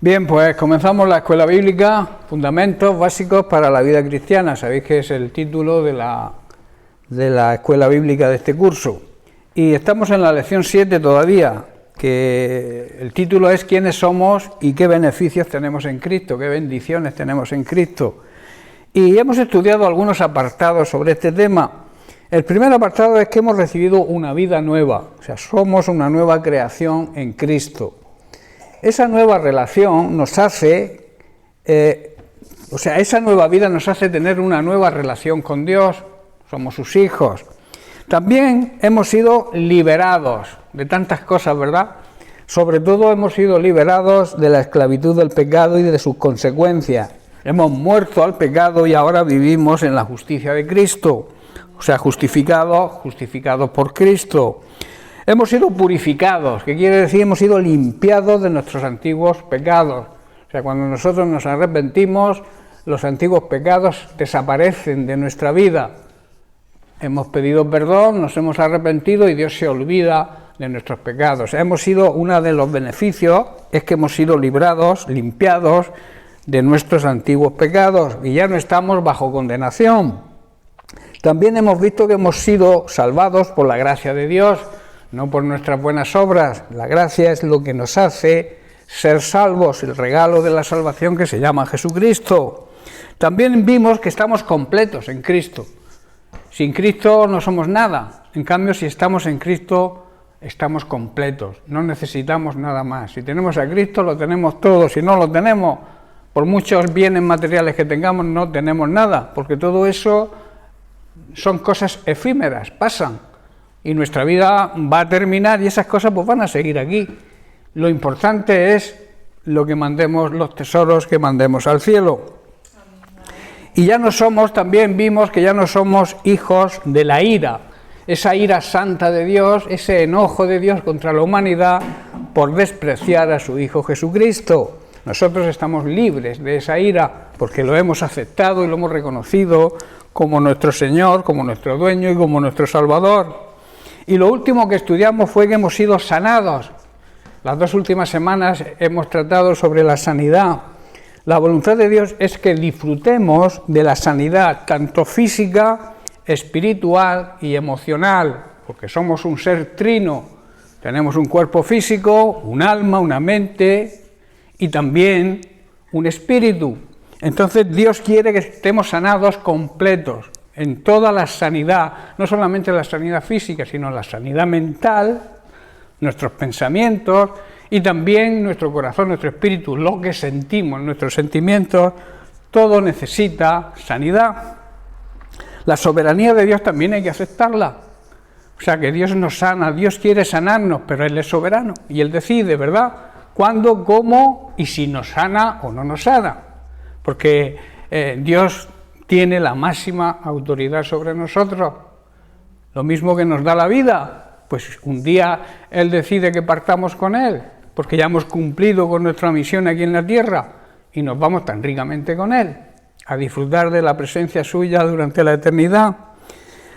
Bien, pues comenzamos la Escuela Bíblica, Fundamentos Básicos para la Vida Cristiana. Sabéis que es el título de la Escuela Bíblica de este curso. Y estamos en la lección 7 todavía, que el título es ¿Quiénes somos y qué beneficios tenemos en Cristo? ¿Qué bendiciones tenemos en Cristo? Y hemos estudiado algunos apartados sobre este tema. El primer apartado es que hemos recibido una vida nueva, o sea, somos una nueva creación en Cristo. Esa nueva relación nos hace, esa nueva vida nos hace tener una nueva relación con Dios, somos sus hijos. También hemos sido liberados de tantas cosas, ¿verdad? Sobre todo hemos sido liberados de la esclavitud del pecado y de sus consecuencias. Hemos muerto al pecado y ahora vivimos en la justicia de Cristo, o sea, justificados por Cristo. Hemos sido purificados, que quiere decir hemos sido limpiados de nuestros antiguos pecados. O sea, cuando nosotros nos arrepentimos, los antiguos pecados desaparecen de nuestra vida. Hemos pedido perdón, nos hemos arrepentido y Dios se olvida de nuestros pecados. Uno de los beneficios es que hemos sido librados, limpiados de nuestros antiguos pecados y ya no estamos bajo condenación. También hemos visto que hemos sido salvados por la gracia de Dios, no por nuestras buenas obras. La gracia es lo que nos hace ser salvos, el regalo de la salvación que se llama Jesucristo. También vimos que estamos completos en Cristo. Sin Cristo no somos nada. En cambio, si estamos en Cristo, estamos completos. No necesitamos nada más. Si tenemos a Cristo, lo tenemos todo. Si no lo tenemos, por muchos bienes materiales que tengamos, no tenemos nada. Porque todo eso son cosas efímeras, pasan. Y nuestra vida va a terminar y esas cosas pues van a seguir aquí. Lo importante es lo que mandemos, los tesoros que mandemos al cielo. Y también vimos que ya no somos hijos de la ira, esa ira santa de Dios, ese enojo de Dios contra la humanidad por despreciar a su Hijo Jesucristo. Nosotros estamos libres de esa ira porque lo hemos aceptado y lo hemos reconocido como nuestro Señor, como nuestro dueño y como nuestro Salvador. Y lo último que estudiamos fue que hemos sido sanados. Las 2 últimas semanas hemos tratado sobre la sanidad. La voluntad de Dios es que disfrutemos de la sanidad, tanto física, espiritual y emocional, porque somos un ser trino. Tenemos un cuerpo físico, un alma, una mente y también un espíritu. Entonces Dios quiere que estemos sanados completos. En toda la sanidad, no solamente la sanidad física, sino la sanidad mental, nuestros pensamientos y también nuestro corazón, nuestro espíritu, lo que sentimos, nuestros sentimientos, todo necesita sanidad. La soberanía de Dios también hay que aceptarla. O sea, que Dios nos sana, Dios quiere sanarnos, pero Él es soberano y Él decide, ¿verdad?, cuándo, cómo y si nos sana o no nos sana. Porque Dios tiene la máxima autoridad sobre nosotros. Lo mismo que nos da la vida, pues un día Él decide que partamos con Él, porque ya hemos cumplido con nuestra misión aquí en la tierra y nos vamos tan ricamente con Él, a disfrutar de la presencia suya durante la eternidad.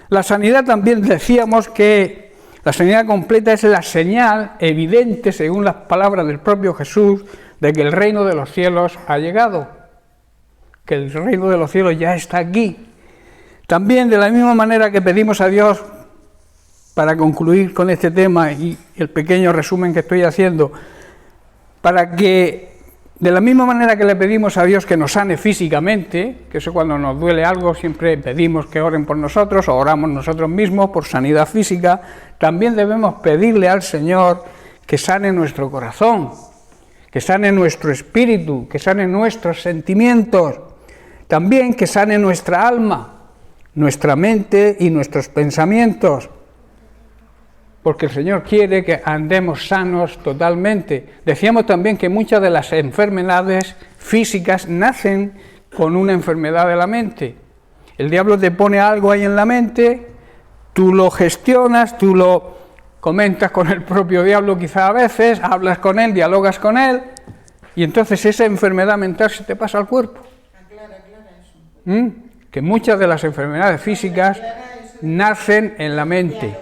La sanidad también decíamos que la sanidad completa es la señal evidente, según las palabras del propio Jesús, de que el reino de los cielos ha llegado, que el reino de los cielos ya está aquí. También, de la misma manera que pedimos a Dios, para concluir con este tema y el pequeño resumen que estoy haciendo, de la misma manera que le pedimos a Dios que nos sane físicamente, que eso cuando nos duele algo siempre pedimos que oren por nosotros o oramos nosotros mismos por sanidad física, también debemos pedirle al Señor que sane nuestro corazón, que sane nuestro espíritu, que sane nuestros sentimientos, también que sane nuestra alma, nuestra mente y nuestros pensamientos, porque el Señor quiere que andemos sanos totalmente. Decíamos también que muchas de las enfermedades físicas nacen con una enfermedad de la mente. El diablo te pone algo ahí en la mente, tú lo gestionas, tú lo comentas con el propio diablo quizá a veces, hablas con él, dialogas con él, y entonces esa enfermedad mental se te pasa al cuerpo. Que muchas de las enfermedades físicas nacen en la mente.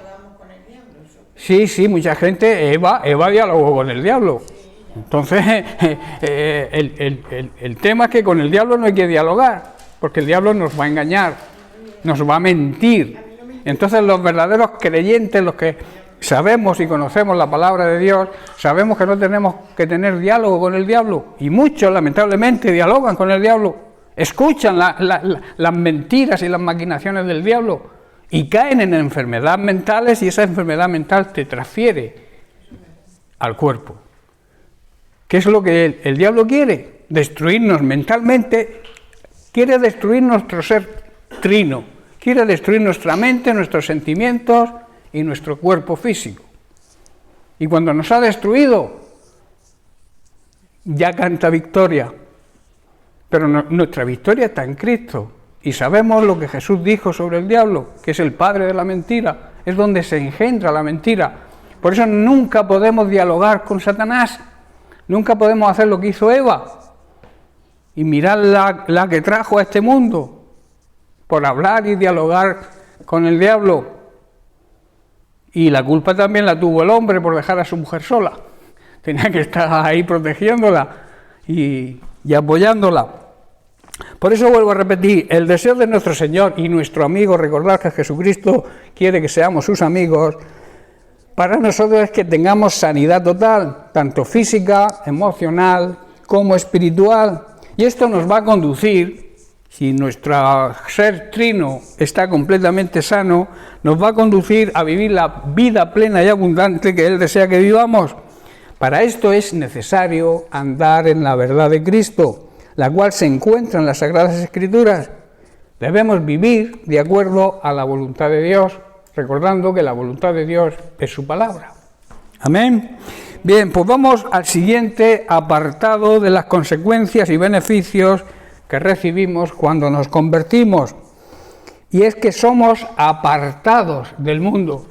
Sí, mucha gente, Eva dialogó con el diablo. Entonces, el tema es que con el diablo no hay que dialogar, porque el diablo nos va a engañar, nos va a mentir. Entonces los verdaderos creyentes, los que sabemos y conocemos la palabra de Dios, sabemos que no tenemos que tener diálogo con el diablo, y muchos lamentablemente dialogan con el diablo, escuchan las mentiras y las maquinaciones del diablo y caen en enfermedades mentales, y esa enfermedad mental te transfiere al cuerpo. ¿Qué es lo que el diablo quiere? Destruirnos mentalmente, quiere destruir nuestro ser trino, quiere destruir nuestra mente, nuestros sentimientos y nuestro cuerpo físico. Y cuando nos ha destruido, ya canta victoria. Pero nuestra victoria está en Cristo. Y sabemos lo que Jesús dijo sobre el diablo, que es el padre de la mentira, es donde se engendra la mentira. Por eso nunca podemos dialogar con Satanás. Nunca podemos hacer lo que hizo Eva y mirar la que trajo a este mundo por hablar y dialogar con el diablo. Y la culpa también la tuvo el hombre por dejar a su mujer sola. Tenía que estar ahí protegiéndola y apoyándola. Por eso vuelvo a repetir, el deseo de nuestro Señor y nuestro amigo, recordad que Jesucristo quiere que seamos sus amigos, para nosotros es que tengamos sanidad total, tanto física, emocional, como espiritual. Y esto nos va a conducir, si nuestro ser trino está completamente sano, nos va a conducir a vivir la vida plena y abundante que Él desea que vivamos. Para esto es necesario andar en la verdad de Cristo, la cual se encuentra en las Sagradas Escrituras. Debemos vivir de acuerdo a la voluntad de Dios, recordando que la voluntad de Dios es su palabra. Amén. Bien, pues vamos al siguiente apartado de las consecuencias y beneficios que recibimos cuando nos convertimos. Y es que somos apartados del mundo,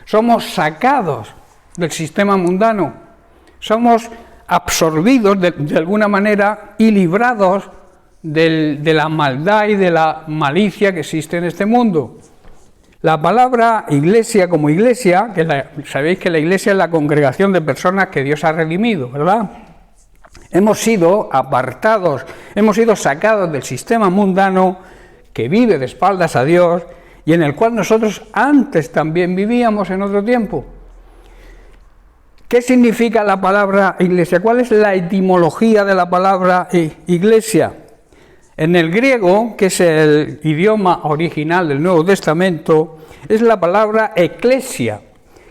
somos sacados del sistema mundano, somos absorbidos de alguna manera y librados de la maldad y de la malicia que existe en este mundo. La palabra iglesia como iglesia, sabéis que la iglesia es la congregación de personas que Dios ha redimido, ¿verdad? Hemos sido apartados, hemos sido sacados del sistema mundano que vive de espaldas a Dios y en el cual nosotros antes también vivíamos en otro tiempo. ¿Qué significa la palabra iglesia? ¿Cuál es la etimología de la palabra iglesia? En el griego, que es el idioma original del Nuevo Testamento, es la palabra eclesia,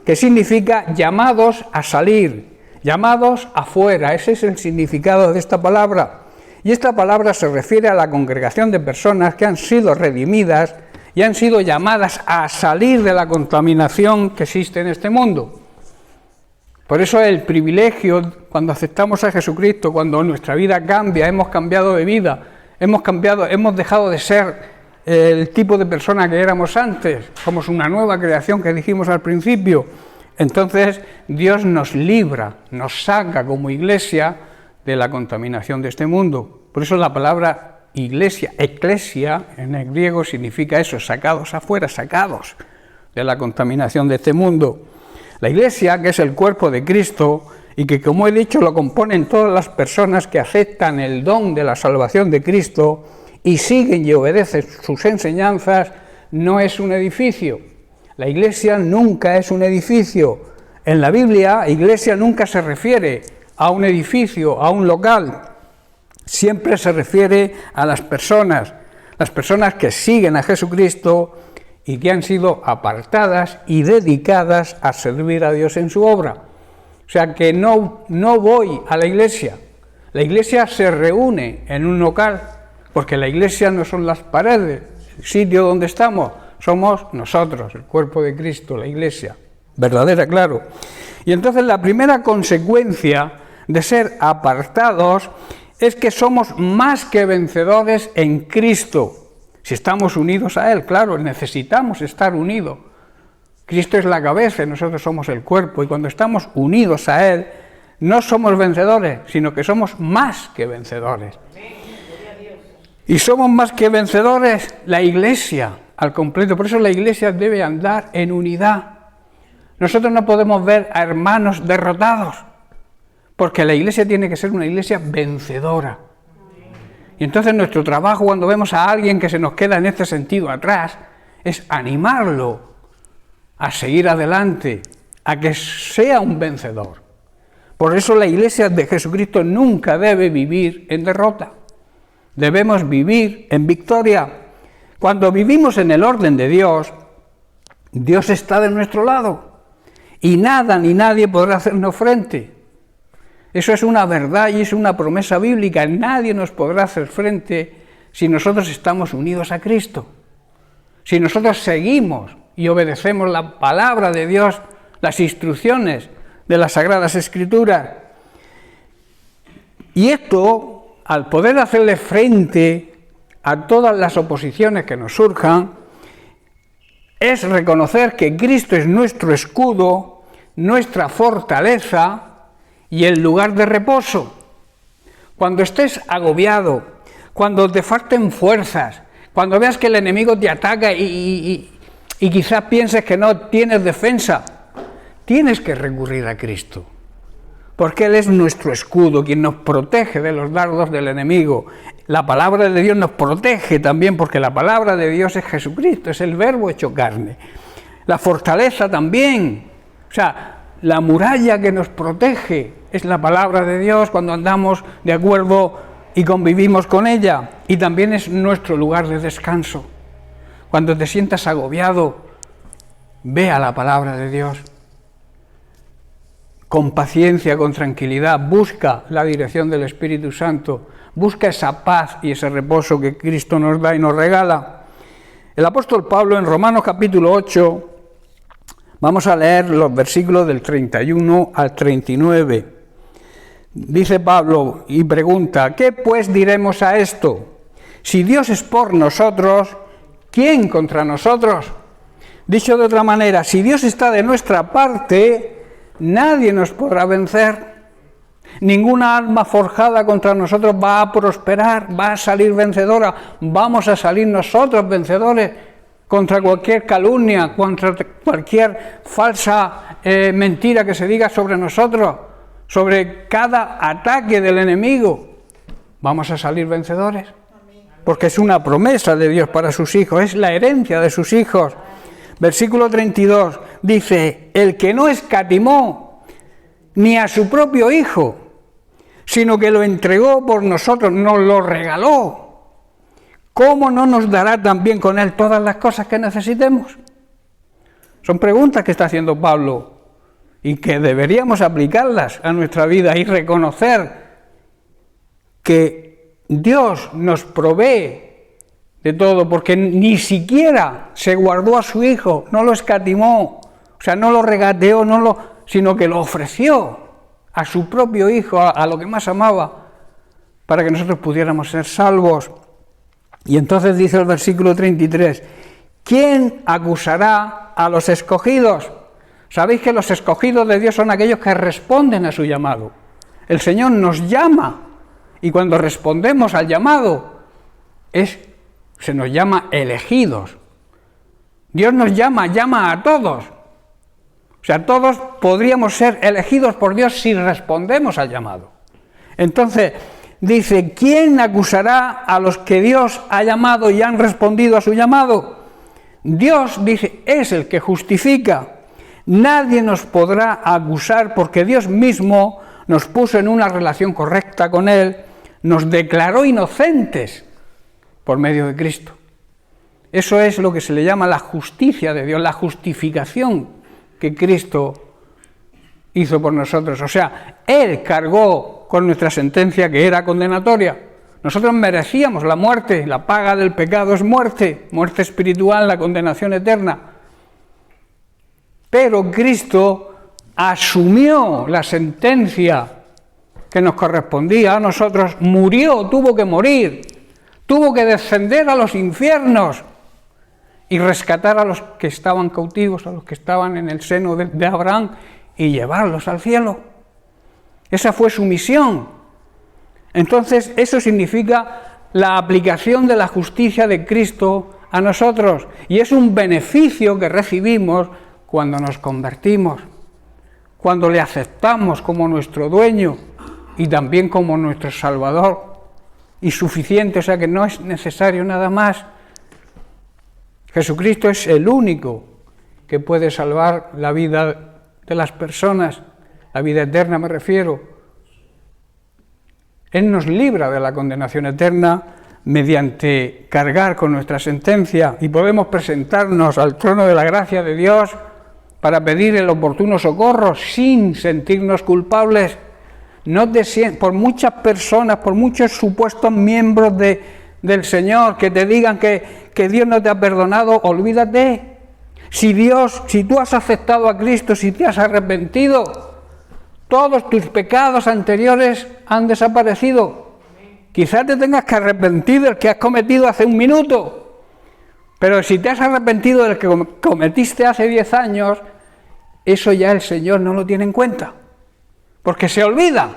que significa llamados a salir, llamados afuera. Ese es el significado de esta palabra. Y esta palabra se refiere a la congregación de personas que han sido redimidas y han sido llamadas a salir de la contaminación que existe en este mundo. Por eso el privilegio, cuando aceptamos a Jesucristo, cuando nuestra vida cambia, hemos cambiado de vida, hemos dejado de ser el tipo de persona que éramos antes, somos una nueva creación que dijimos al principio. Entonces Dios nos libra, nos saca como iglesia de la contaminación de este mundo. Por eso la palabra iglesia, eclesia, en el griego significa eso, sacados afuera, sacados de la contaminación de este mundo. La iglesia, que es el cuerpo de Cristo, y que, como he dicho, lo componen todas las personas que aceptan el don de la salvación de Cristo y siguen y obedecen sus enseñanzas, no es un edificio. La iglesia nunca es un edificio. En la Biblia, iglesia nunca se refiere a un edificio, a un local. Siempre se refiere a las personas que siguen a Jesucristo y que han sido apartadas y dedicadas a servir a Dios en su obra. O sea que no voy a la iglesia se reúne en un local, porque la iglesia no son las paredes, el sitio donde estamos, somos nosotros, el cuerpo de Cristo, la iglesia, verdadera, claro. Y entonces la primera consecuencia de ser apartados es que somos más que vencedores en Cristo. Si estamos unidos a Él, claro, necesitamos estar unidos. Cristo es la cabeza y nosotros somos el cuerpo, y cuando estamos unidos a Él, no somos vencedores, sino que somos más que vencedores. Y somos más que vencedores la iglesia al completo, por eso la iglesia debe andar en unidad. Nosotros no podemos ver a hermanos derrotados, porque la iglesia tiene que ser una iglesia vencedora. Y entonces nuestro trabajo cuando vemos a alguien que se nos queda en este sentido atrás es animarlo a seguir adelante, a que sea un vencedor. Por eso la iglesia de Jesucristo nunca debe vivir en derrota. Debemos vivir en victoria. Cuando vivimos en el orden de Dios, Dios está de nuestro lado y nada ni nadie podrá hacernos frente. Eso es una verdad y es una promesa bíblica. Nadie nos podrá hacer frente si nosotros estamos unidos a Cristo. Si nosotros seguimos y obedecemos la palabra de Dios, las instrucciones de las Sagradas Escrituras. Y esto, al poder hacerle frente a todas las oposiciones que nos surjan, es reconocer que Cristo es nuestro escudo, nuestra fortaleza y el lugar de reposo. Cuando estés agobiado, cuando te falten fuerzas, cuando veas que el enemigo te ataca y quizás pienses que no tienes defensa, tienes que recurrir a Cristo, porque Él es nuestro escudo, quien nos protege de los dardos del enemigo. La palabra de Dios nos protege también, porque la palabra de Dios es Jesucristo, es el Verbo hecho carne. La fortaleza también, o sea, la muralla que nos protege es la palabra de Dios cuando andamos de acuerdo y convivimos con ella. Y también es nuestro lugar de descanso. Cuando te sientas agobiado, ve a la palabra de Dios. Con paciencia, con tranquilidad, busca la dirección del Espíritu Santo, busca esa paz y ese reposo que Cristo nos da y nos regala. El apóstol Pablo en Romanos capítulo 8, vamos a leer los versículos del 31 al 39. Dice Pablo y pregunta, ¿qué pues diremos a esto? Si Dios es por nosotros, ¿quién contra nosotros? Dicho de otra manera, si Dios está de nuestra parte, nadie nos podrá vencer. Ninguna arma forjada contra nosotros va a prosperar, va a salir vencedora. Vamos a salir nosotros vencedores contra cualquier calumnia, contra cualquier falsa mentira que se diga sobre nosotros, sobre cada ataque del enemigo. Vamos a salir vencedores, porque es una promesa de Dios para sus hijos, es la herencia de sus hijos. Versículo 32 dice, el que no escatimó ni a su propio Hijo, sino que lo entregó por nosotros, nos lo regaló, ¿cómo no nos dará también con Él todas las cosas que necesitemos? Son preguntas que está haciendo Pablo y que deberíamos aplicarlas a nuestra vida y reconocer que Dios nos provee de todo, porque ni siquiera se guardó a su Hijo, no lo escatimó, o sea, no lo regateó, sino que lo ofreció a su propio Hijo, a lo que más amaba, para que nosotros pudiéramos ser salvos. Y entonces dice el versículo 33, ¿quién acusará a los escogidos? Sabéis que los escogidos de Dios son aquellos que responden a su llamado. El Señor nos llama, y cuando respondemos al llamado, se nos llama elegidos. Dios nos llama a todos. O sea, todos podríamos ser elegidos por Dios si respondemos al llamado. Entonces, dice, ¿quién acusará a los que Dios ha llamado y han respondido a su llamado? Dios, dice, es el que justifica. Nadie nos podrá acusar porque Dios mismo nos puso en una relación correcta con Él, nos declaró inocentes por medio de Cristo. Eso es lo que se le llama la justicia de Dios, la justificación que Cristo hizo por nosotros. O sea, Él cargó con nuestra sentencia que era condenatoria. Nosotros merecíamos la muerte, la paga del pecado es muerte, muerte espiritual, la condenación eterna. Pero Cristo asumió la sentencia que nos correspondía a nosotros, murió, tuvo que morir, tuvo que descender a los infiernos y rescatar a los que estaban cautivos, a los que estaban en el seno de Abraham y llevarlos al cielo. Esa fue su misión. Entonces, eso significa la aplicación de la justicia de Cristo a nosotros, y es un beneficio que recibimos cuando nos convertimos, cuando le aceptamos como nuestro dueño, y también como nuestro Salvador y suficiente, o sea que no es necesario nada más. Jesucristo es el único que puede salvar la vida de las personas, la vida eterna me refiero. Él nos libra de la condenación eterna mediante cargar con nuestra sentencia y podemos presentarnos al trono de la gracia de Dios para pedir el oportuno socorro sin sentirnos culpables. Por muchas personas, por muchos supuestos miembros del Señor que te digan que Dios no te ha perdonado, olvídate. Si tú has aceptado a Cristo, si te has arrepentido, todos tus pecados anteriores han desaparecido. Quizás te tengas que arrepentir del que has cometido hace un minuto, pero si te has arrepentido del que cometiste hace 10 años, eso ya el Señor no lo tiene en cuenta, porque se olvida.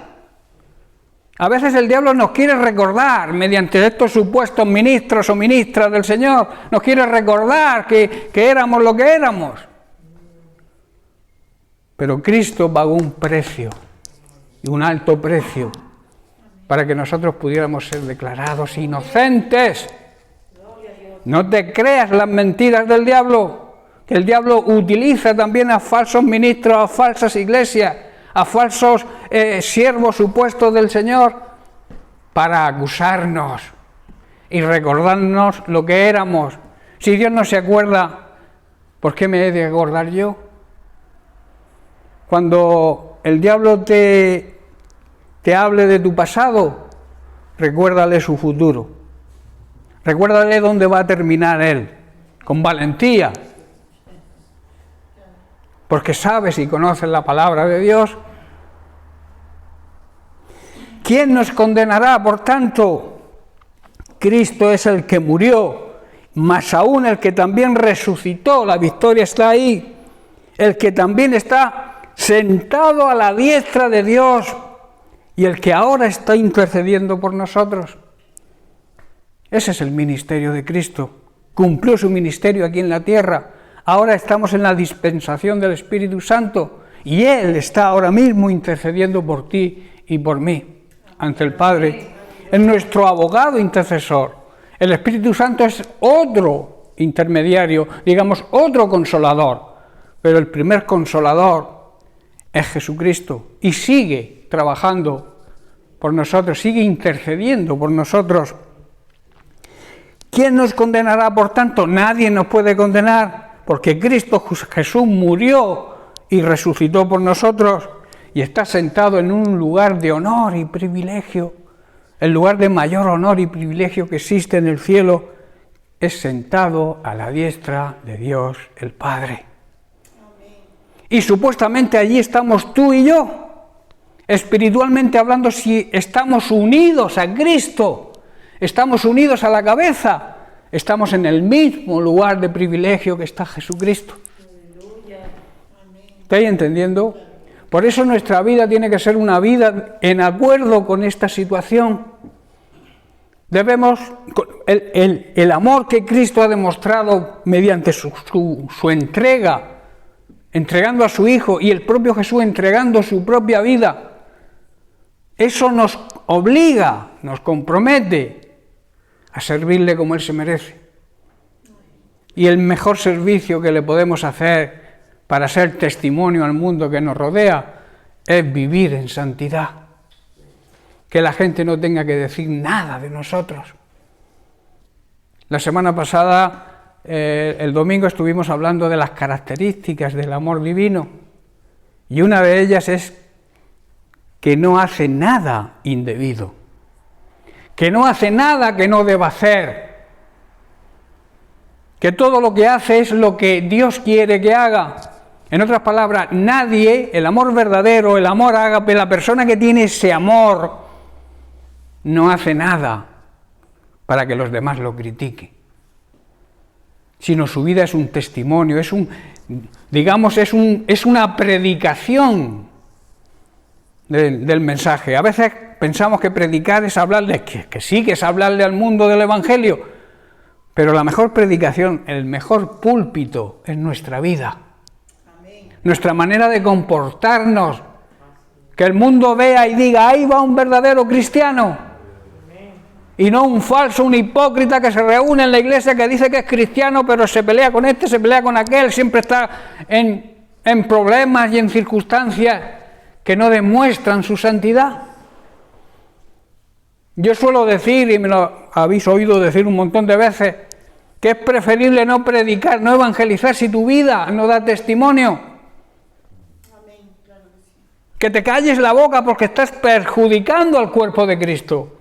A veces el diablo nos quiere recordar, mediante estos supuestos ministros o ministras del Señor, nos quiere recordar que éramos lo que éramos. Pero Cristo pagó un precio, y un alto precio, para que nosotros pudiéramos ser declarados inocentes. No te creas las mentiras del diablo, que el diablo utiliza también a falsos ministros, a falsas iglesias, a falsos siervos supuestos del Señor, para acusarnos y recordarnos lo que éramos. Si Dios no se acuerda, ¿por qué me he de acordar yo? Cuando el diablo te hable de tu pasado, recuérdale su futuro. Recuérdale dónde va a terminar él, con valentía. Porque sabes y conoces la palabra de Dios. ¿Quién nos condenará? Por tanto, Cristo es el que murió, más aún el que también resucitó, la victoria está ahí, el que también está sentado a la diestra de Dios y el que ahora está intercediendo por nosotros. Ese es el ministerio de Cristo. Cumplió su ministerio aquí en la tierra. Ahora estamos en la dispensación del Espíritu Santo y Él está ahora mismo intercediendo por ti y por mí ante el Padre. Es nuestro abogado intercesor. El Espíritu Santo es otro intermediario, digamos otro consolador, pero el primer consolador es Jesucristo y sigue trabajando por nosotros, sigue intercediendo por nosotros. ¿Quién nos condenará? Por tanto, nadie nos puede condenar, porque Cristo Jesús murió y resucitó por nosotros y está sentado en un lugar de honor y privilegio. El lugar de mayor honor y privilegio que existe en el cielo es sentado a la diestra de Dios el Padre. Y supuestamente allí estamos tú y yo, espiritualmente hablando, si estamos unidos a Cristo, estamos unidos a la cabeza, estamos en el mismo lugar de privilegio que está Jesucristo. ¿Estáis entendiendo? Por eso nuestra vida tiene que ser una vida en acuerdo con esta situación. Debemos, el amor que Cristo ha demostrado mediante su entrega, entregando a su Hijo, y el propio Jesús entregando su propia vida, eso nos obliga, nos compromete a servirle como Él se merece. Y el mejor servicio que le podemos hacer para ser testimonio al mundo que nos rodea es vivir en santidad. Que la gente no tenga que decir nada de nosotros. La semana pasada, el domingo, estuvimos hablando de las características del amor divino, y una de ellas es que no hace nada indebido, que no hace nada que no deba hacer, que todo lo que hace es lo que Dios quiere que haga. En otras palabras, nadie, el amor verdadero, el amor ágape, la persona que tiene ese amor, no hace nada para que los demás lo critiquen, sino su vida es un testimonio, es una predicación del mensaje. A veces pensamos que predicar es hablarle, que sí, que es hablarle al mundo del Evangelio, pero la mejor predicación, el mejor púlpito es nuestra vida, nuestra manera de comportarnos, Que el mundo vea y diga, ahí va un verdadero cristiano. Y no un falso, un hipócrita que se reúne en la iglesia, que dice que es cristiano, pero se pelea con este, se pelea con aquel, siempre está en problemas y en circunstancias que no demuestran su santidad. Yo suelo decir, y me lo habéis oído decir un montón de veces, que es preferible no predicar, no evangelizar si tu vida no da testimonio. Amén, claro que sí. Que te calles la boca porque estás perjudicando al cuerpo de Cristo.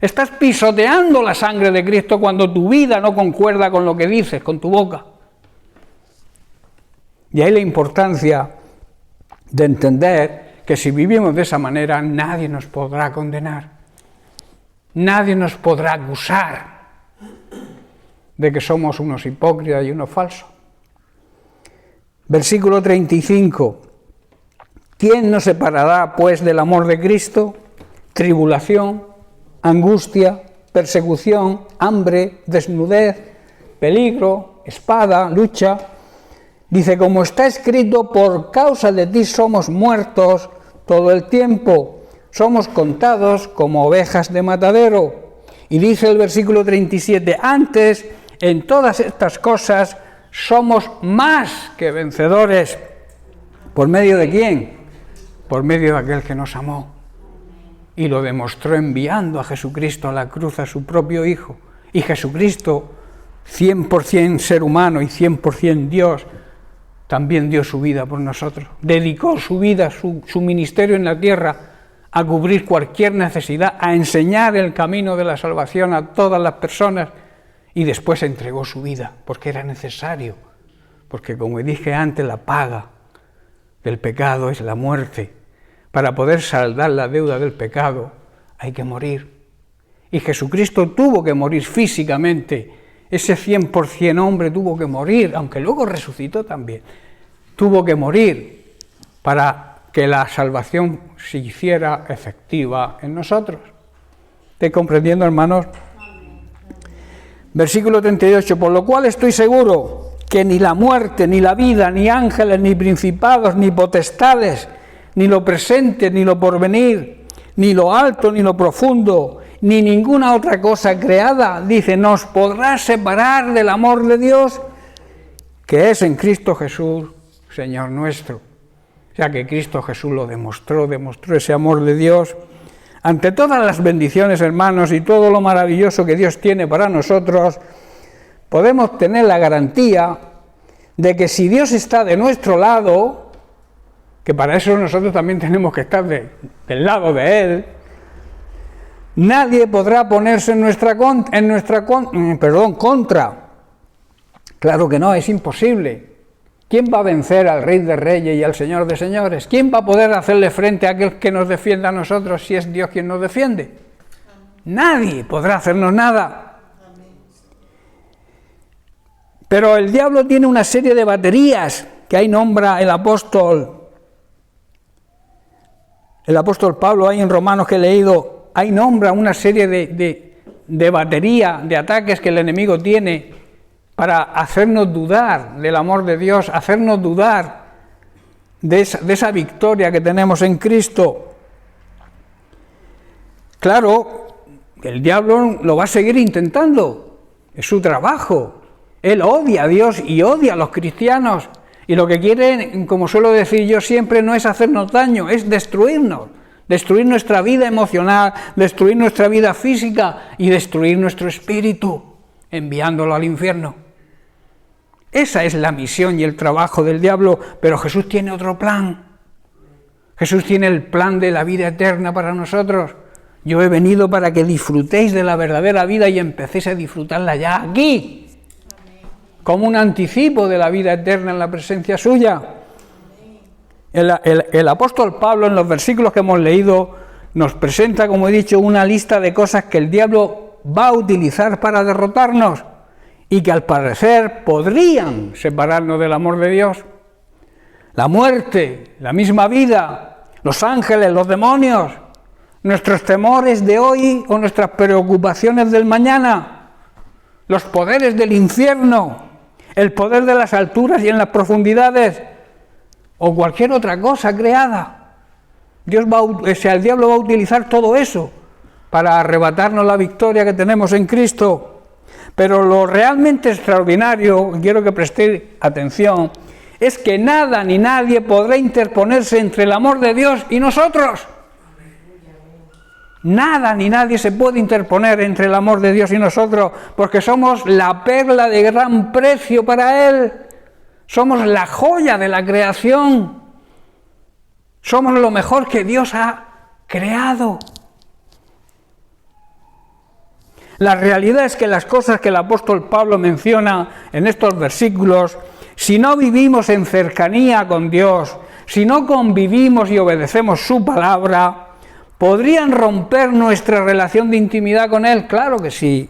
Estás pisoteando la sangre de Cristo cuando tu vida no concuerda con lo que dices, con tu boca. Y ahí la importancia de entender que si vivimos de esa manera, nadie nos podrá condenar. Nadie nos podrá acusar de que somos unos hipócritas y unos falsos. Versículo 35. ¿Quién nos separará, pues, del amor de Cristo? Tribulación, angustia, persecución, hambre, desnudez, peligro, espada, lucha. Dice, como está escrito, por causa de ti somos muertos todo el tiempo, somos contados como ovejas de matadero. Y dice el versículo 37, antes, en todas estas cosas, somos más que vencedores. ¿Por medio de quién? Por medio de aquel que nos amó. Y lo demostró enviando a Jesucristo a la cruz, a su propio Hijo. Y Jesucristo, 100% ser humano y 100% Dios, también dio su vida por nosotros. Dedicó su vida, su ministerio en la tierra, a cubrir cualquier necesidad, a enseñar el camino de la salvación a todas las personas, y después entregó su vida, porque era necesario. Porque, como dije antes, la paga del pecado es la muerte. Para poder saldar la deuda del pecado hay que morir. Y Jesucristo tuvo que morir físicamente. Ese 100% hombre tuvo que morir, aunque luego resucitó también. Tuvo que morir para que la salvación se hiciera efectiva en nosotros. ¿Estáis comprendiendo, hermanos? Versículo 38. Por lo cual estoy seguro que ni la muerte, ni la vida, ni ángeles, ni principados, ni potestades, ni lo presente, ni lo porvenir, ni lo alto, ni lo profundo, ni ninguna otra cosa creada, dice, nos podrá separar del amor de Dios, que es en Cristo Jesús, Señor nuestro. O sea que Cristo Jesús lo demostró ese amor de Dios. Ante todas las bendiciones, hermanos, y todo lo maravilloso que Dios tiene para nosotros, podemos tener la garantía de que si Dios está de nuestro lado, que para eso nosotros también tenemos que estar del lado de Él, nadie podrá ponerse en nuestra contra. Claro que no, es imposible. ¿Quién va a vencer al Rey de Reyes y al Señor de Señores? ¿Quién va a poder hacerle frente a aquel que nos defienda a nosotros si es Dios quien nos defiende? Nadie podrá hacernos nada. Pero el diablo tiene una serie de baterías que ahí nombra el apóstol Pablo, ahí en Romanos que he leído, ahí nombra una serie de batería, de ataques que el enemigo tiene para hacernos dudar del amor de Dios, hacernos dudar de esa victoria que tenemos en Cristo. Claro, el diablo lo va a seguir intentando, es su trabajo. Él odia a Dios y odia a los cristianos, y lo que quiere, como suelo decir yo siempre, no es hacernos daño, es destruirnos, destruir nuestra vida emocional, destruir nuestra vida física y destruir nuestro espíritu, enviándolo al infierno. Esa es la misión y el trabajo del diablo, pero Jesús tiene otro plan. Jesús tiene el plan de la vida eterna para nosotros. Yo he venido para que disfrutéis de la verdadera vida y empecéis a disfrutarla ya aquí, como un anticipo de la vida eterna en la presencia suya. El apóstol Pablo, en los versículos que hemos leído, nos presenta, como he dicho, una lista de cosas que el diablo va a utilizar para derrotarnos y que al parecer podrían separarnos del amor de Dios. La muerte, la misma vida, los ángeles, los demonios, nuestros temores de hoy o nuestras preocupaciones del mañana, los poderes del infierno, el poder de las alturas y en las profundidades, o cualquier otra cosa creada. El diablo va a utilizar todo eso para arrebatarnos la victoria que tenemos en Cristo. Pero lo realmente extraordinario, quiero que prestéis atención, es que nada ni nadie podrá interponerse entre el amor de Dios y nosotros. Nada ni nadie se puede interponer entre el amor de Dios y nosotros, porque somos la perla de gran precio para Él. Somos la joya de la creación. Somos lo mejor que Dios ha creado. La realidad es que las cosas que el apóstol Pablo menciona en estos versículos, si no vivimos en cercanía con Dios, si no convivimos y obedecemos su palabra, ¿podrían romper nuestra relación de intimidad con Él? Claro que sí.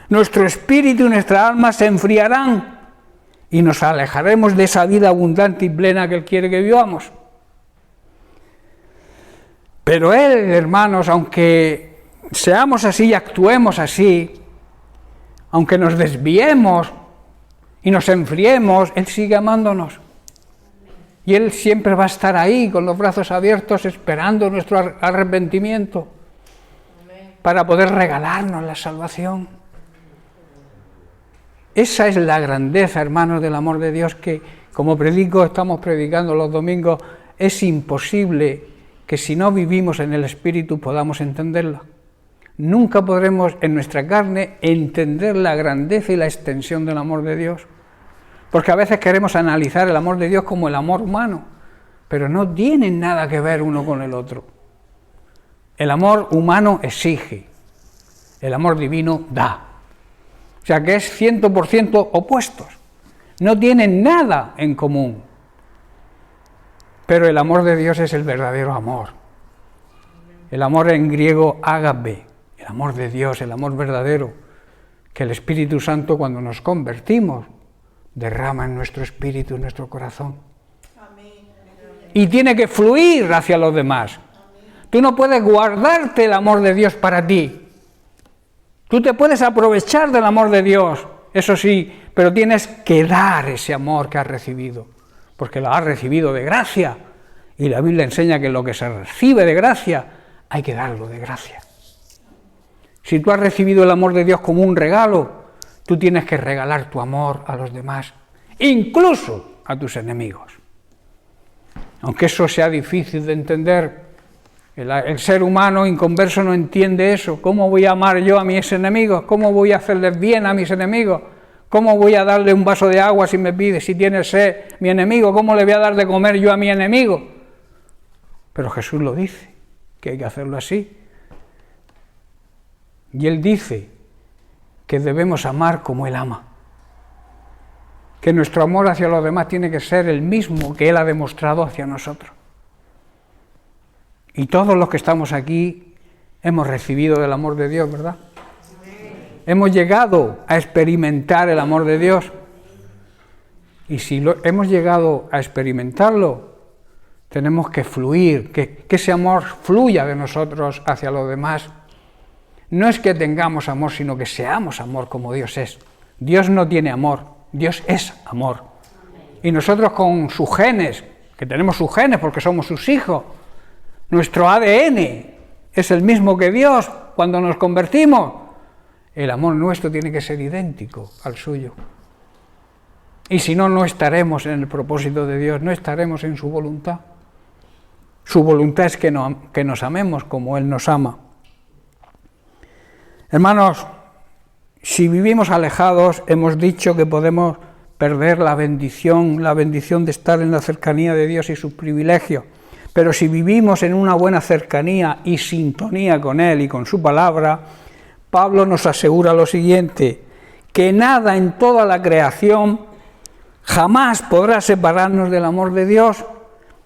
Nuestro espíritu y nuestra alma se enfriarán y nos alejaremos de esa vida abundante y plena que Él quiere que vivamos. Pero Él, hermanos, aunque seamos así y actuemos así, aunque nos desviemos y nos enfriemos, Él sigue amándonos. Y Él siempre va a estar ahí con los brazos abiertos esperando nuestro arrepentimiento para poder regalarnos la salvación. Esa es la grandeza, hermanos, del amor de Dios que, como estamos predicando los domingos, es imposible que si no vivimos en el Espíritu podamos entenderlo. Nunca podremos en nuestra carne entender la grandeza y la extensión del amor de Dios. Porque a veces queremos analizar el amor de Dios como el amor humano, pero no tienen nada que ver uno con el otro. El amor humano exige, el amor divino da. O sea que es 100% opuestos, no tienen nada en común. Pero el amor de Dios es el verdadero amor. El amor en griego ágape, el amor de Dios, el amor verdadero, que el Espíritu Santo cuando nos convertimos derrama en nuestro espíritu, en nuestro corazón. Y tiene que fluir hacia los demás. Tú no puedes guardarte el amor de Dios para ti. Tú te puedes aprovechar del amor de Dios, eso sí, pero tienes que dar ese amor que has recibido, porque lo has recibido de gracia. Y la Biblia enseña que lo que se recibe de gracia, hay que darlo de gracia. Si tú has recibido el amor de Dios como un regalo, tú tienes que regalar tu amor a los demás, incluso a tus enemigos. Aunque eso sea difícil de entender, el ser humano inconverso no entiende eso. ¿Cómo voy a amar yo a mis enemigos? ¿Cómo voy a hacerles bien a mis enemigos? ¿Cómo voy a darle un vaso de agua si me pide, si tiene sed mi enemigo? ¿Cómo le voy a dar de comer yo a mi enemigo? Pero Jesús lo dice, que hay que hacerlo así. Y Él dice que debemos amar como Él ama. Que nuestro amor hacia los demás tiene que ser el mismo que Él ha demostrado hacia nosotros. Y todos los que estamos aquí hemos recibido del amor de Dios, ¿verdad? Hemos llegado a experimentar el amor de Dios. Y si hemos llegado a experimentarlo, tenemos que fluir, que ese amor fluya de nosotros hacia los demás. No es que tengamos amor, sino que seamos amor como Dios es. Dios no tiene amor, Dios es amor. Y nosotros con sus genes, que tenemos sus genes porque somos sus hijos, nuestro ADN es el mismo que Dios cuando nos convertimos. El amor nuestro tiene que ser idéntico al suyo. Y si no, no estaremos en el propósito de Dios, no estaremos en su voluntad. Su voluntad es que nos amemos como Él nos ama. Hermanos, si vivimos alejados, hemos dicho que podemos perder la bendición de estar en la cercanía de Dios y sus privilegios. Pero si vivimos en una buena cercanía y sintonía con Él y con su palabra, Pablo nos asegura lo siguiente, que nada en toda la creación jamás podrá separarnos del amor de Dios,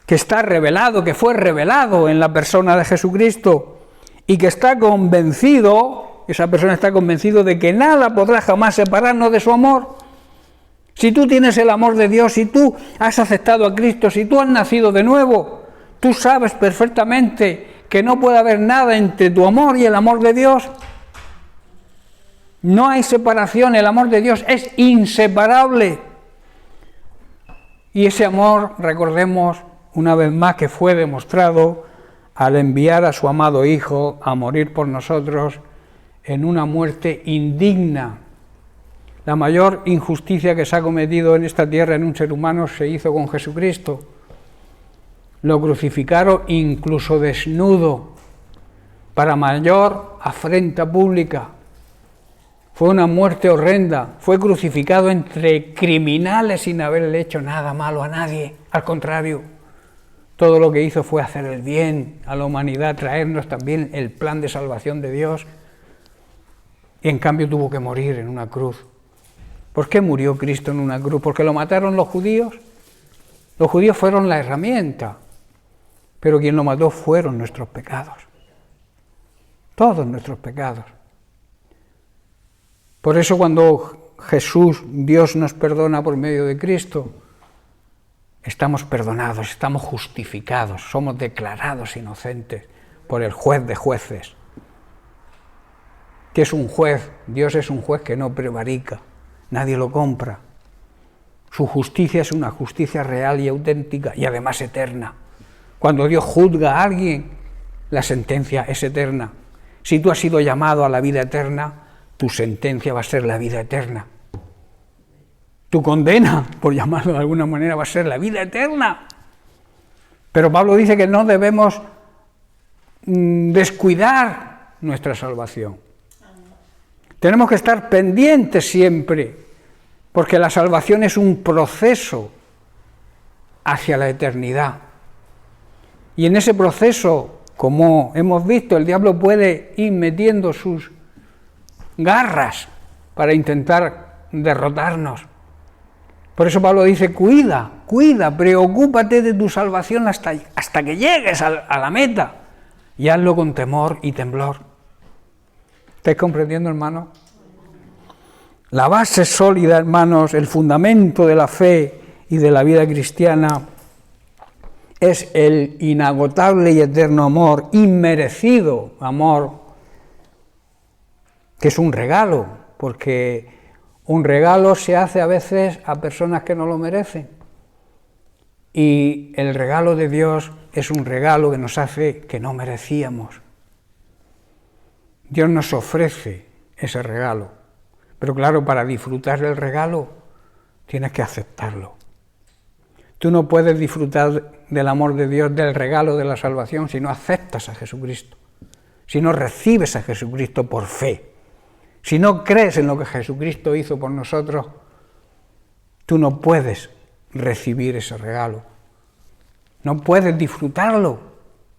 que está revelado, que fue revelado en la persona de Jesucristo, y que está convencido, esa persona está convencido de que nada podrá jamás separarnos de su amor. Si tú tienes el amor de Dios, si tú has aceptado a Cristo, si tú has nacido de nuevo, tú sabes perfectamente que no puede haber nada entre tu amor y el amor de Dios. No hay separación, el amor de Dios es inseparable. Y ese amor, recordemos una vez más que fue demostrado al enviar a su amado Hijo a morir por nosotros en una muerte indigna. La mayor injusticia que se ha cometido en esta tierra en un ser humano se hizo con Jesucristo. Lo crucificaron incluso desnudo, para mayor afrenta pública. Fue una muerte horrenda, fue crucificado entre criminales sin haberle hecho nada malo a nadie. Al contrario, todo lo que hizo fue hacer el bien a la humanidad, traernos también el plan de salvación de Dios. Y en cambio tuvo que morir en una cruz. ¿Por qué murió Cristo en una cruz? ¿Porque lo mataron los judíos? Los judíos fueron la herramienta, pero quien lo mató fueron nuestros pecados. Todos nuestros pecados. Por eso cuando Jesús, Dios nos perdona por medio de Cristo, estamos perdonados, estamos justificados, somos declarados inocentes por el juez de jueces. ¿Qué es un juez? Dios es un juez que no prevarica, nadie lo compra. Su justicia es una justicia real y auténtica y además eterna. Cuando Dios juzga a alguien, la sentencia es eterna. Si tú has sido llamado a la vida eterna, tu sentencia va a ser la vida eterna. Tu condena, por llamarlo de alguna manera, va a ser la vida eterna. Pero Pablo dice que no debemos descuidar nuestra salvación. Tenemos que estar pendientes siempre, porque la salvación es un proceso hacia la eternidad. Y en ese proceso, como hemos visto, el diablo puede ir metiendo sus garras para intentar derrotarnos. Por eso Pablo dice, cuida, preocúpate de tu salvación hasta que llegues a la meta, y hazlo con temor y temblor. ¿Estáis comprendiendo, hermanos? La base sólida, hermanos, el fundamento de la fe y de la vida cristiana es el inagotable y eterno amor, inmerecido amor, que es un regalo, porque un regalo se hace a veces a personas que no lo merecen. Y el regalo de Dios es un regalo que nos hace que no merecíamos. Dios nos ofrece ese regalo, pero claro, para disfrutar del regalo tienes que aceptarlo. Tú no puedes disfrutar del amor de Dios, del regalo de la salvación, si no aceptas a Jesucristo, si no recibes a Jesucristo por fe. Si no crees en lo que Jesucristo hizo por nosotros, tú no puedes recibir ese regalo. No puedes disfrutarlo.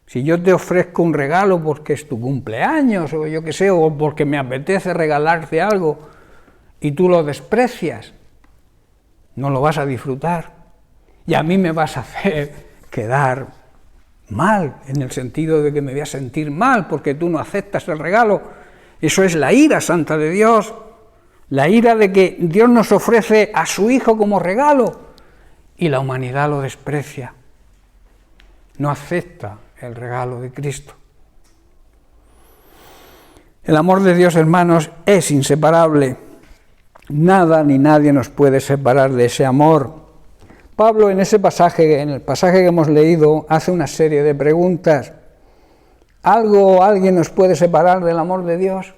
Si yo te ofrezco un regalo porque es tu cumpleaños o yo qué sé, o porque me apetece regalarte algo y tú lo desprecias, no lo vas a disfrutar. Y a mí me vas a hacer quedar mal, en el sentido de que me voy a sentir mal porque tú no aceptas el regalo. Eso es la ira santa de Dios, la ira de que Dios nos ofrece a su Hijo como regalo y la humanidad lo desprecia, no acepta el regalo de Cristo. El amor de Dios, hermanos, es inseparable. Nada ni nadie nos puede separar de ese amor. Pablo en ese pasaje, en el pasaje que hemos leído, hace una serie de preguntas. ¿Algo o alguien nos puede separar del amor de Dios?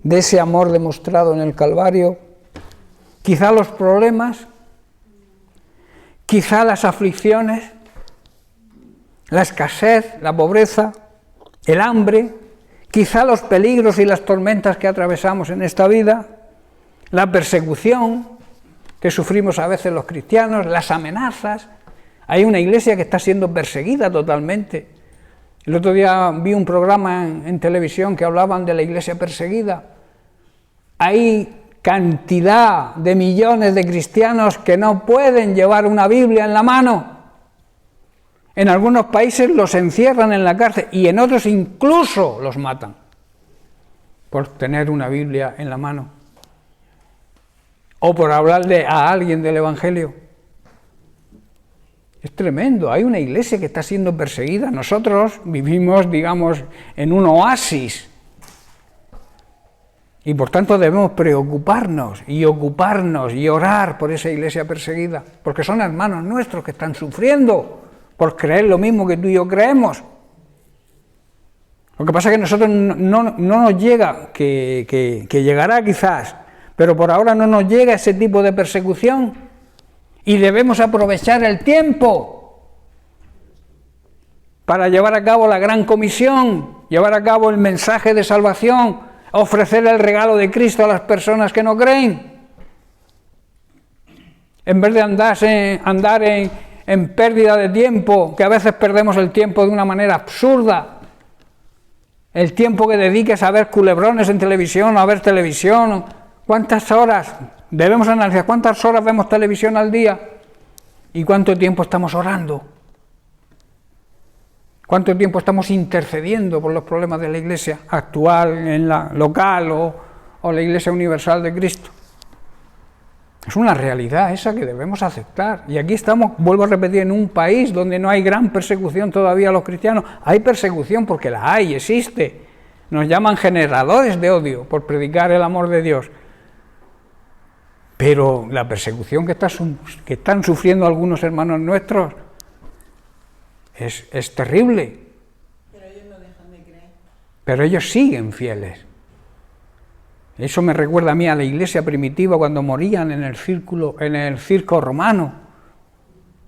¿De ese amor demostrado en el Calvario? Quizá los problemas, quizá las aflicciones, la escasez, la pobreza, el hambre, quizá los peligros y las tormentas que atravesamos en esta vida, la persecución que sufrimos a veces los cristianos, las amenazas. Hay una iglesia que está siendo perseguida totalmente. El otro día vi un programa en televisión que hablaban de la iglesia perseguida. Hay cantidad de millones de cristianos que no pueden llevar una Biblia en la mano. En algunos países los encierran en la cárcel y en otros incluso los matan por tener una Biblia en la mano o por hablarle a alguien del Evangelio. Es tremendo, hay una iglesia que está siendo perseguida. Nosotros vivimos, digamos, en un oasis y por tanto debemos preocuparnos y ocuparnos y orar por esa iglesia perseguida, porque son hermanos nuestros que están sufriendo por creer lo mismo que tú y yo creemos. Lo que pasa es que a nosotros no nos llega, que llegará quizás, pero por ahora no nos llega ese tipo de persecución y debemos aprovechar el tiempo para llevar a cabo la gran comisión, llevar a cabo el mensaje de salvación, ofrecer el regalo de Cristo a las personas que no creen, en vez de andar en pérdida de tiempo, que a veces perdemos el tiempo de una manera absurda. El tiempo que dediques a ver culebrones en televisión, a ver televisión, ¿cuántas horas? Debemos analizar cuántas horas vemos televisión al día y cuánto tiempo estamos orando. ¿Cuánto tiempo estamos intercediendo por los problemas de la Iglesia actual, en la local o la Iglesia Universal de Cristo? Es una realidad esa que debemos aceptar. Y aquí estamos, vuelvo a repetir, en un país donde no hay gran persecución todavía a los cristianos. Hay persecución porque la hay, existe. Nos llaman generadores de odio por predicar el amor de Dios. Pero la persecución que están sufriendo algunos hermanos nuestros es terrible. Pero ellos no dejan de creer. Pero ellos siguen fieles. Eso me recuerda a mí a la iglesia primitiva cuando morían en el circo romano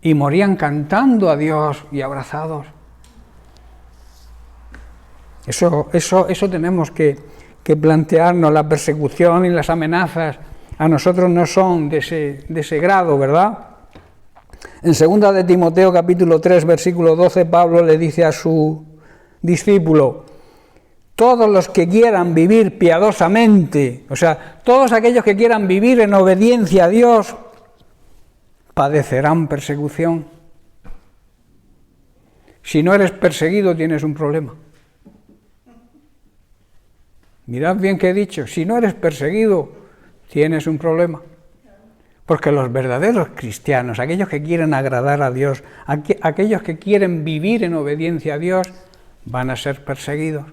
y morían cantando a Dios y abrazados. Eso tenemos que plantearnos. La persecución y las amenazas a nosotros no son de ese grado, ¿verdad? En 2 de Timoteo capítulo 3 versículo 12 Pablo le dice a su discípulo: todos los que quieran vivir piadosamente, o sea, todos aquellos que quieran vivir en obediencia a Dios, padecerán persecución. Si no eres perseguido, tienes un problema. Mirad bien que he dicho, si no eres perseguido, tienes un problema. Porque los verdaderos cristianos, aquellos que quieren agradar a Dios, aquellos que quieren vivir en obediencia a Dios, van a ser perseguidos.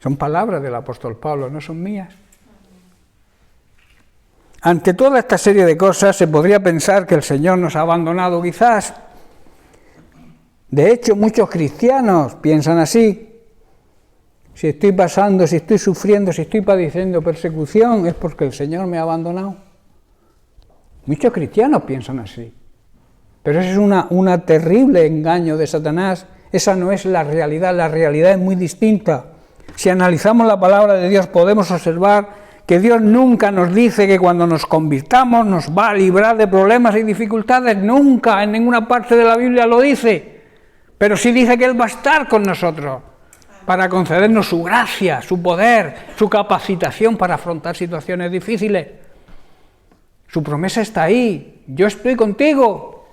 Son palabras del apóstol Pablo, no son mías. Ante toda esta serie de cosas se podría pensar que el Señor nos ha abandonado quizás. De hecho, muchos cristianos piensan así. Si estoy pasando, si estoy sufriendo, si estoy padeciendo persecución, es porque el Señor me ha abandonado. Muchos cristianos piensan así. Pero ese es un terrible engaño de Satanás. Esa no es la realidad es muy distinta. Si analizamos la palabra de Dios podemos observar que Dios nunca nos dice que cuando nos convirtamos nos va a librar de problemas y dificultades. Nunca, en ninguna parte de la Biblia lo dice. Pero sí dice que Él va a estar con nosotros para concedernos su gracia, su poder, su capacitación para afrontar situaciones difíciles. Su promesa está ahí. Yo estoy contigo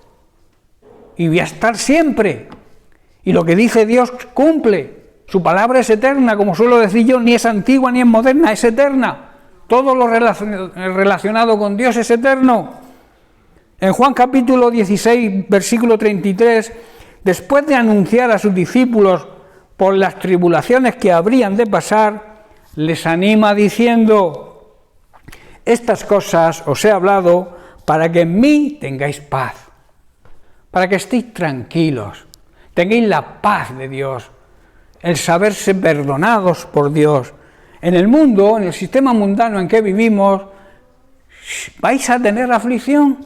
y voy a estar siempre. Y lo que dice Dios cumple. Su palabra es eterna, como suelo decir yo, ni es antigua ni es moderna, es eterna. Todo lo relacionado con Dios es eterno. En Juan capítulo 16, versículo 33, después de anunciar a sus discípulos por las tribulaciones que habrían de pasar, les anima diciendo: estas cosas os he hablado para que en mí tengáis paz, para que estéis tranquilos, tengáis la paz de Dios, el saberse perdonados por Dios. En el mundo, en el sistema mundano en que vivimos, vais a tener aflicción.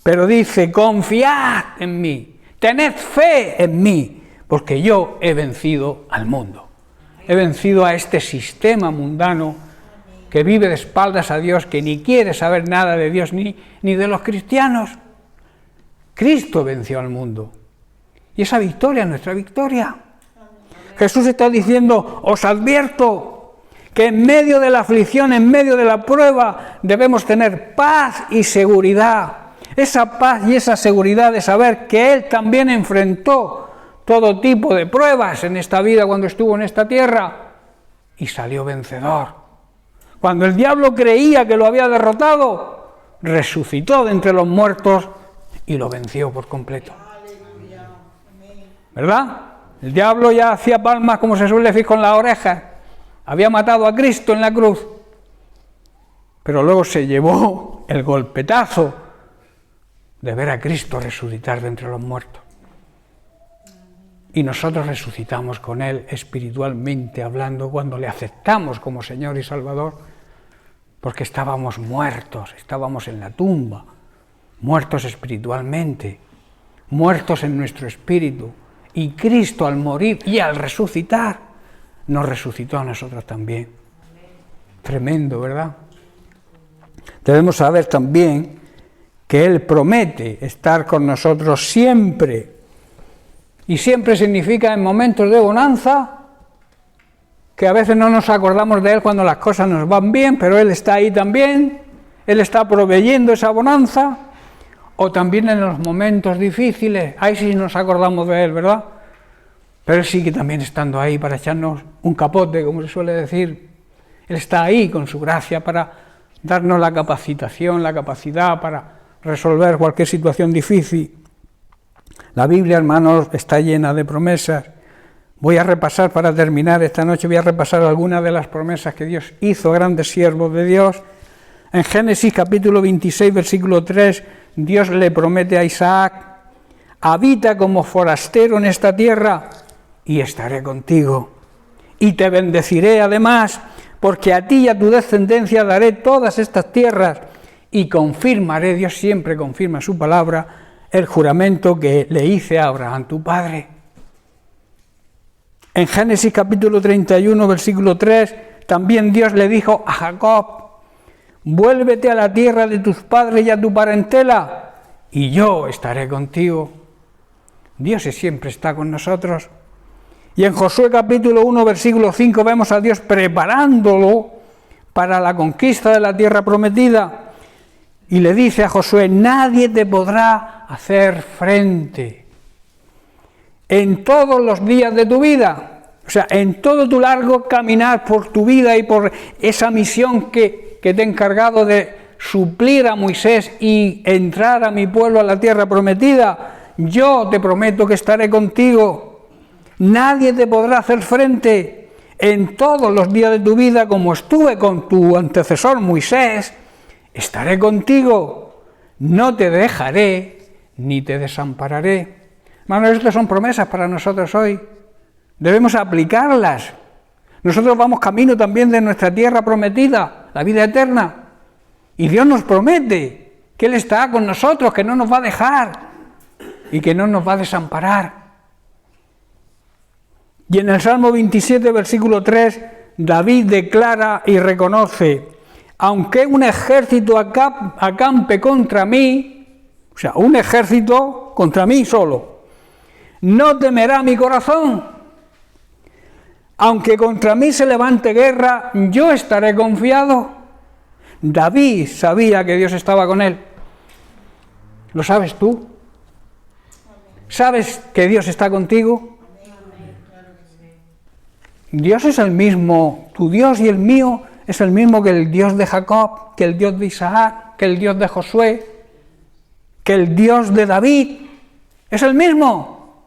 Pero dice: confiad en mí, tened fe en mí, porque yo he vencido al mundo. He vencido a este sistema mundano que vive de espaldas a Dios, que ni quiere saber nada de Dios ni de los cristianos. Cristo venció al mundo. Y esa victoria es nuestra victoria. Jesús está diciendo: os advierto que en medio de la aflicción, en medio de la prueba, debemos tener paz y seguridad. Esa paz y esa seguridad de saber que Él también enfrentó todo tipo de pruebas en esta vida cuando estuvo en esta tierra y salió vencedor. Cuando el diablo creía que lo había derrotado, resucitó de entre los muertos y lo venció por completo. ¿Verdad? El diablo ya hacía palmas, como se suele decir, con las orejas. Había matado a Cristo en la cruz. Pero luego se llevó el golpetazo de ver a Cristo resucitar de entre los muertos. y nosotros resucitamos con Él espiritualmente hablando cuando le aceptamos como Señor y Salvador, porque estábamos muertos, estábamos en la tumba, muertos espiritualmente, muertos en nuestro espíritu, y Cristo al morir y al resucitar, nos resucitó a nosotros también. Tremendo, ¿verdad? Debemos saber también que Él promete estar con nosotros siempre. Y siempre significa en momentos de bonanza, que a veces no nos acordamos de Él cuando las cosas nos van bien, pero Él está ahí también, Él está proveyendo esa bonanza, o también en los momentos difíciles, ahí sí nos acordamos de Él, ¿verdad? Pero Él sigue también estando ahí para echarnos un capote, como se suele decir. Él está ahí con su gracia para darnos la capacitación, la capacidad para resolver cualquier situación difícil. La Biblia, hermanos, está llena de promesas. Voy a repasar, para terminar esta noche, voy a repasar algunas de las promesas que Dios hizo a grandes siervos de Dios. En Génesis capítulo 26, versículo 3, Dios le promete a Isaac: habita como forastero en esta tierra y estaré contigo. Y te bendeciré además, porque a ti y a tu descendencia daré todas estas tierras, y confirmaré, Dios siempre confirma su palabra, el juramento que le hice a Abraham tu padre. En Génesis capítulo 31, versículo 3, también Dios le dijo a Jacob: vuélvete a la tierra de tus padres y a tu parentela, y yo estaré contigo. Dios siempre está con nosotros. Y en Josué capítulo 1, versículo 5, vemos a Dios preparándolo para la conquista de la tierra prometida. Y le dice a Josué: nadie te podrá hacer frente en todos los días de tu vida. O sea, en todo tu largo caminar por tu vida y por esa misión que te he encargado de suplir a Moisés y entrar a mi pueblo a la tierra prometida, yo te prometo que estaré contigo. Nadie te podrá hacer frente en todos los días de tu vida, como estuve con tu antecesor Moisés, estaré contigo, no te dejaré ni te desampararé. Hermanos, estas son promesas para nosotros hoy. Debemos aplicarlas. Nosotros vamos camino también de nuestra tierra prometida, la vida eterna. Y Dios nos promete que Él está con nosotros, que no nos va a dejar y que no nos va a desamparar. Y en el Salmo 27, versículo 3, David declara y reconoce: aunque un ejército acampe contra mí, o sea, un ejército contra mí solo, no temerá mi corazón. Aunque contra mí se levante guerra, yo estaré confiado. David sabía que Dios estaba con él. ¿Lo sabes tú? ¿Sabes que Dios está contigo? Dios es el mismo, tu Dios y el mío es el mismo que el Dios de Jacob, que el Dios de Isaac, que el Dios de Josué, que el Dios de David. Es el mismo.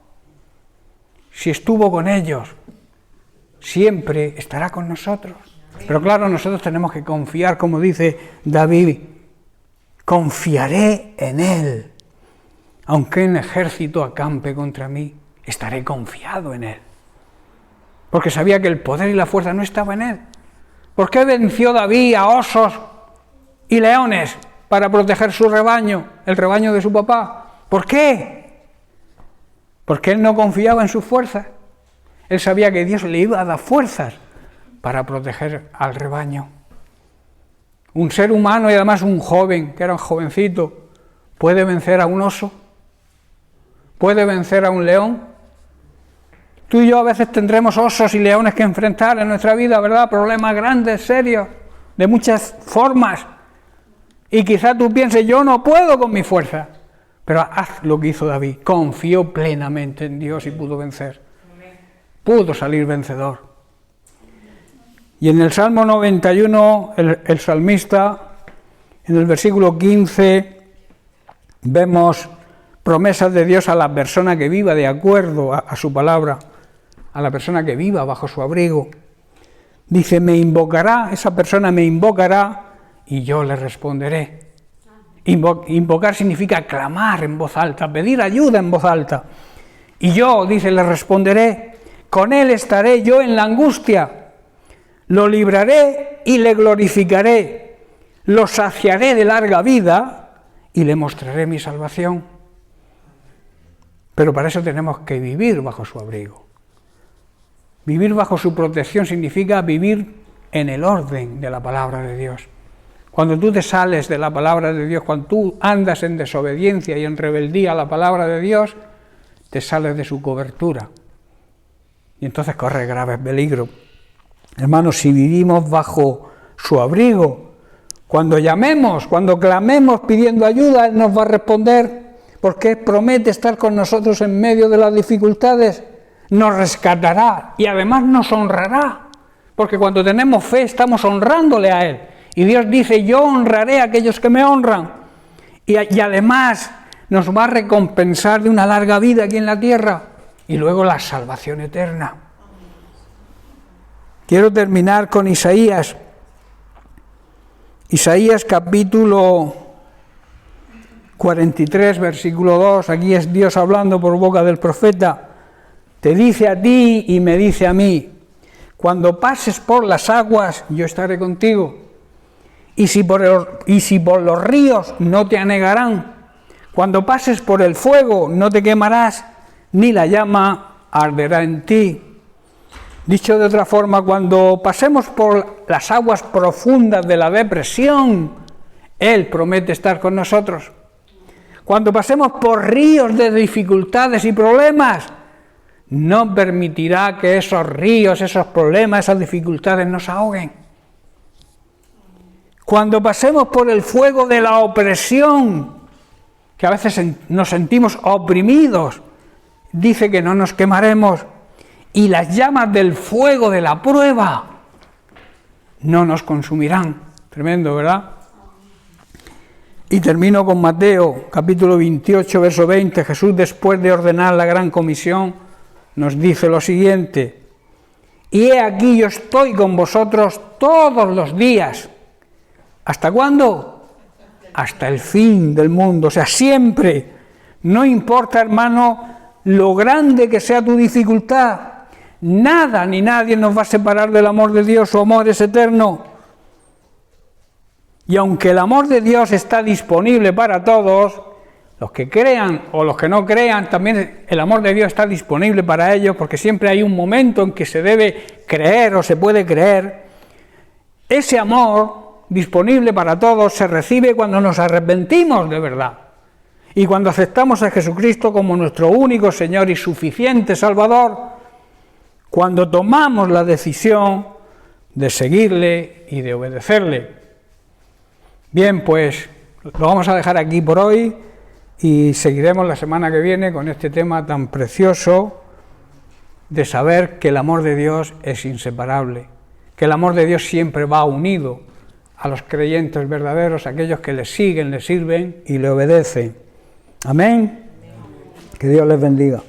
Si estuvo con ellos, siempre estará con nosotros. Pero claro, nosotros tenemos que confiar, como dice David: confiaré en Él. Aunque un ejército acampe contra mí, estaré confiado en Él. Porque sabía que el poder y la fuerza no estaba en Él. ¿Por qué venció David a osos y leones para proteger su rebaño, el rebaño de su papá? ¿Por qué? Porque él no confiaba en sus fuerzas. Él sabía que Dios le iba a dar fuerzas para proteger al rebaño. Un ser humano, y además un joven, que era un jovencito, ¿puede vencer a un oso? ¿Puede vencer a un león? Tú y yo a veces tendremos osos y leones que enfrentar en nuestra vida, ¿verdad? Problemas grandes, serios, de muchas formas. Y quizás tú pienses: yo no puedo con mi fuerza. Pero haz lo que hizo David. Confió plenamente en Dios y pudo vencer. Pudo salir vencedor. Y en el Salmo 91, el salmista, en el versículo 15, vemos promesas de Dios a la persona que viva de acuerdo a su palabra, a la persona que viva bajo su abrigo. Dice: me invocará, esa persona me invocará y yo le responderé. Invocar significa clamar en voz alta, pedir ayuda en voz alta. Y yo, dice, le responderé, con él estaré yo en la angustia, lo libraré y le glorificaré, lo saciaré de larga vida y le mostraré mi salvación. Pero para eso tenemos que vivir bajo su abrigo. Vivir bajo su protección significa vivir en el orden de la palabra de Dios. Cuando tú te sales de la palabra de Dios, cuando tú andas en desobediencia y en rebeldía a la palabra de Dios, te sales de su cobertura y entonces corres graves peligros. Hermanos, si vivimos bajo su abrigo, cuando llamemos, cuando clamemos pidiendo ayuda, Él nos va a responder, porque Él promete estar con nosotros en medio de las dificultades, nos rescatará y además nos honrará, porque cuando tenemos fe estamos honrándole a Él. Y Dios dice, yo honraré a aquellos que me honran. Y además nos va a recompensar de una larga vida aquí en la tierra y luego la salvación eterna. Quiero terminar con Isaías. Isaías capítulo 43, versículo 2. Aquí es Dios hablando por boca del profeta. Te dice a ti y me dice a mí, cuando pases por las aguas, yo estaré contigo. Y si por los ríos, no te anegarán. Cuando pases por el fuego, no te quemarás, ni la llama arderá en ti. Dicho de otra forma, cuando pasemos por las aguas profundas de la depresión, Él promete estar con nosotros. Cuando pasemos por ríos de dificultades y problemas, no permitirá que esos ríos, esos problemas, esas dificultades nos ahoguen. Cuando pasemos por el fuego de la opresión, que a veces nos sentimos oprimidos, dice que no nos quemaremos, y las llamas del fuego de la prueba no nos consumirán. Tremendo, ¿verdad? Y termino con Mateo, capítulo 28, verso 20. Jesús, después de ordenar la gran comisión, nos dice lo siguiente: y he aquí yo estoy con vosotros todos los días. ¿Hasta cuándo? Hasta el fin del mundo, o sea, siempre. No importa, hermano, lo grande que sea tu dificultad, nada ni nadie nos va a separar del amor de Dios, su amor es eterno. Y aunque el amor de Dios está disponible para todos, los que crean o los que no crean, también el amor de Dios está disponible para ellos, porque siempre hay un momento en que se debe creer o se puede creer. Ese amor disponible para todos se recibe cuando nos arrepentimos de verdad y cuando aceptamos a Jesucristo como nuestro único Señor y suficiente Salvador, cuando tomamos la decisión de seguirle y de obedecerle. Bien, pues lo vamos a dejar aquí por hoy y seguiremos la semana que viene con este tema tan precioso de saber que el amor de Dios es inseparable, que el amor de Dios siempre va unido a los creyentes verdaderos, aquellos que le siguen, le sirven y le obedecen. Amén. Que Dios les bendiga.